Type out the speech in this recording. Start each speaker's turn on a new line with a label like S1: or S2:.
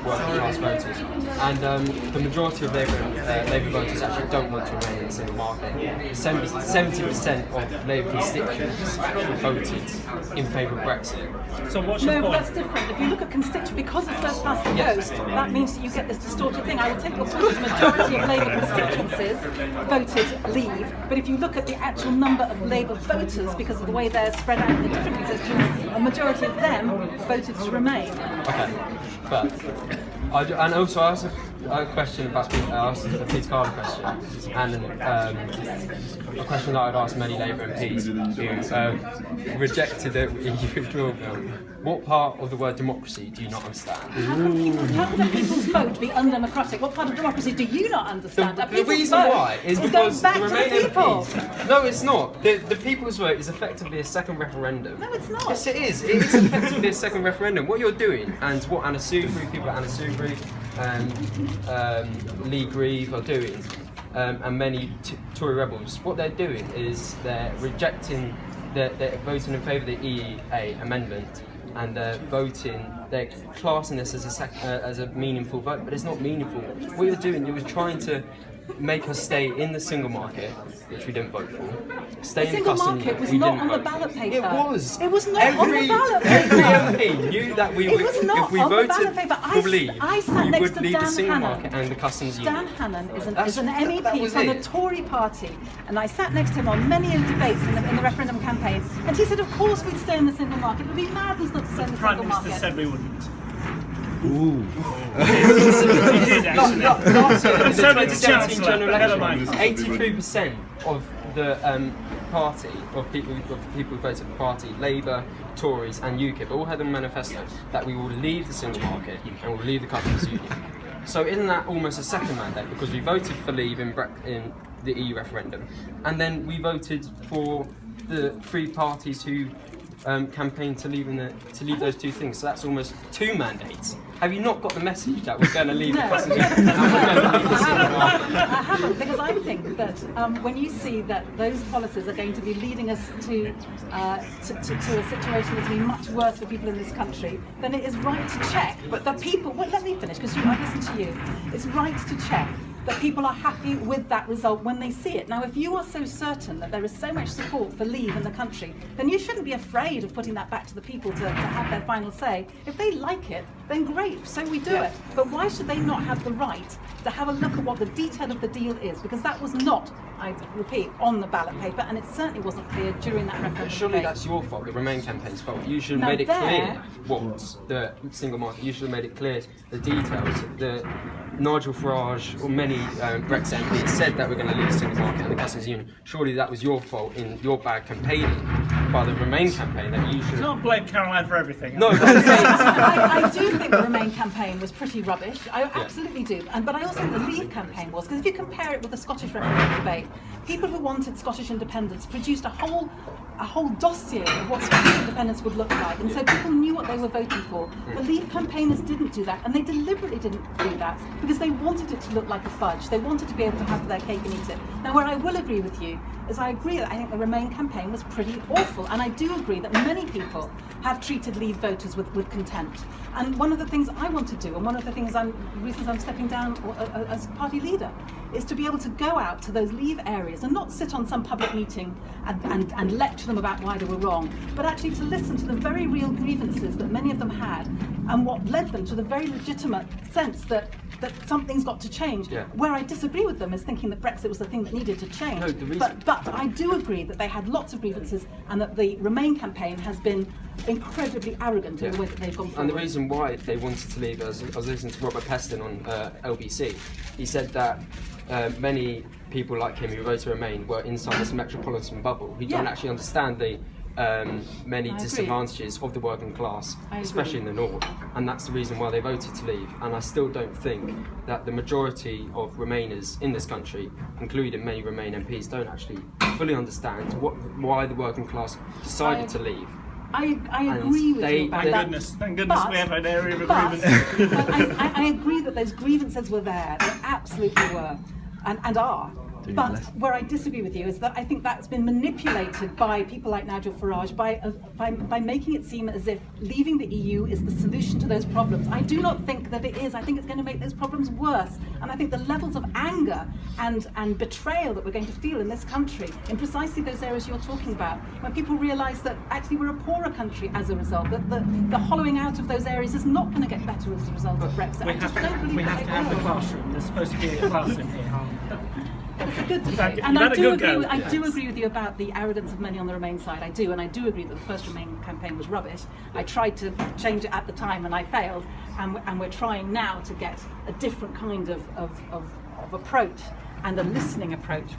S1: working class voters. And the majority of Labour voters actually don't want to remain in the single market. 70% of Labour constituents actually voted in favour of Brexit.
S2: So what's your
S3: No, but
S2: point?
S3: that's different. If you look at constituents, because of first past the
S1: Yes.
S3: post, that means that you get this distorted thing. I will take your point, the majority of Labour constituencies voted leave, but if you look at the actual number of Labour voters, because of the way they're spread out in the different constituencies, a majority of them voted to remain.
S1: Okay, but and also I asked a question about I asked a Peter Carter question, and a question that I'd asked many Labour MPs who rejected the EU withdrawal bill. What part of the word democracy do you not understand?
S3: How can people's vote be undemocratic? What part of democracy do you not understand?
S1: The reason why is because
S3: back
S1: the
S3: to the
S1: Remain
S3: people.
S1: MPs. No, it's not. The people's vote is effectively a second referendum.
S3: No, it's not.
S1: Yes, it is. It is effectively a second referendum. What you're doing, and what Anna Soubry, people at Anna Soubry, Lee Grieve are doing, and many Tory rebels, what they're doing is they're rejecting, they're voting in favour of the EEA amendment, and they're classing this as a meaningful vote, but it's not meaningful. What you're doing, you're trying to make us stay in the single market, which we didn't vote for. Stay
S3: The
S1: in
S3: single
S1: customs,
S3: market was
S1: we
S3: not
S1: didn't
S3: on the
S1: vote for.
S3: ballot paper.
S1: It was.
S3: It was not on the ballot
S1: Every
S3: paper.
S1: MP knew that we
S3: It
S1: would,
S3: was not
S1: if we
S3: on the
S1: voted
S3: ballot paper.
S1: for leave,
S3: I sat
S1: we
S3: next
S1: would
S3: to
S1: leave
S3: Dan
S1: the single
S3: Hannan.
S1: market and the customs union.
S3: Dan Hannan is an
S1: that
S3: MEP
S1: was
S3: from the
S1: it.
S3: Tory party, and I sat next to him on many debates in the referendum campaign, and he said, of course we'd stay in the single market. It would be madness not to stay in the
S2: Prime
S3: single
S2: Minister
S3: market.
S2: said we wouldn't.
S4: Ooh.
S2: He did actually.
S1: Last year, in the
S2: So did the
S1: 2017
S2: Chancellor,
S1: general
S2: but never
S1: election,
S2: mind.
S1: 83% of the party, of people who voted for the party, Labour, Tories and UKIP, all had a manifesto that we will leave the single market and we'll leave the customs union. So isn't that almost a second mandate, because we voted for leave in the EU referendum, and then we voted for the three parties who campaigned to leave those two things. So that's almost two mandates. Have you not got the message that we're going to leave the customs union and we're going to leave the single market?
S3: I haven't, because I think that when you see that those policies are going to be leading us to a situation that's been much worse for people in this country, then it is right to check. But the people, well, let me finish, because I've listened to you. It's right to check that people are happy with that result when they see it. Now, if you are so certain that there is so much support for leave in the country, then you shouldn't be afraid of putting that back to the people to have their final say. If they like it, then great, so we do it. But why should they not have the right to have a look at what the detail of the deal is? Because that was not, I repeat, on the ballot paper, and it certainly wasn't clear during that referendum.
S1: Surely
S3: debate.
S1: that's your fault, the Remain campaign's fault. You should have
S3: Now
S1: made it
S3: there-
S1: clear what the single market, you should have made it clear the details. Nigel Farage or many Brexit MPs said that we're going to leave the single market and the customs union. Surely that was your fault in your bad campaigning by the Remain campaign that you should have...
S2: Not blame Caroline for everything.
S1: No, but I'm saying-
S3: I do think the Remain campaign was pretty rubbish. I absolutely do. But I also think the Leave campaign was, because if you compare it with the Scottish referendum debate, people who wanted Scottish independence produced a whole dossier of what Scottish independence would look like, and so people knew what they were voting for. The Leave campaigners didn't do that, and they deliberately didn't do that because they wanted it to look like a fudge. They wanted to be able to have their cake and eat it. Now, where I will agree with you is I agree that I think the Remain campaign was pretty awful, and I do agree that many people have treated Leave voters with contempt. And one of the things I want to do, and one of the reasons I'm stepping down as party leader, is to be able to go out to those Leave areas and not sit on some public meeting and lecture them about why they were wrong, but actually to listen to the very real grievances that many of them had, and what led them to the very legitimate sense that something's got to change.
S1: Yeah.
S3: Where I disagree with them is thinking that Brexit was the thing that needed to change.
S1: No, the reason-
S3: But I do agree that they had lots of grievances, and that the Remain campaign has been incredibly arrogant in the way that they've gone forward.
S1: And the reason why they wanted to leave, I was listening to Robert Peston on LBC. He said that many people like him who voted Remain were inside this metropolitan bubble who don't
S3: Yeah.
S1: actually understand the many
S3: I agree.
S1: disadvantages of the working class,
S3: I agree.
S1: especially in the north, and that's the reason why they voted to leave. And I still don't think that the majority of Remainers in this country, including many Remain MPs, don't actually fully understand why the working class decided to leave.
S3: I
S1: And
S3: agree with
S1: they-
S3: you about
S1: Thank
S3: that.
S2: Thank goodness we have an area of agreement.
S3: But I agree that those grievances were there. They absolutely were, and are. But where I disagree with you is that I think that's been manipulated by people like Nigel Farage by making it seem as if leaving the EU is the solution to those problems. I do not think that it is. I think it's going to make those problems worse. And I think the levels of anger and betrayal that we're going to feel in this country, in precisely those areas you're talking about, when people realise that actually we're a poorer country as a result, that the hollowing out of those areas is not going to get better as a result of Brexit.
S2: We have to have the classroom. There's supposed to be a classroom here.
S3: It's a good
S2: fact,
S3: debate. And
S2: you've
S3: I
S2: had a
S3: do
S2: good
S3: agree.
S2: go.
S3: I do agree with you about the arrogance of many on the Remain side. I do, and I do agree that the first Remain campaign was rubbish. I tried to change it at the time, and I failed. And we're trying now to get a different kind of approach and a listening approach.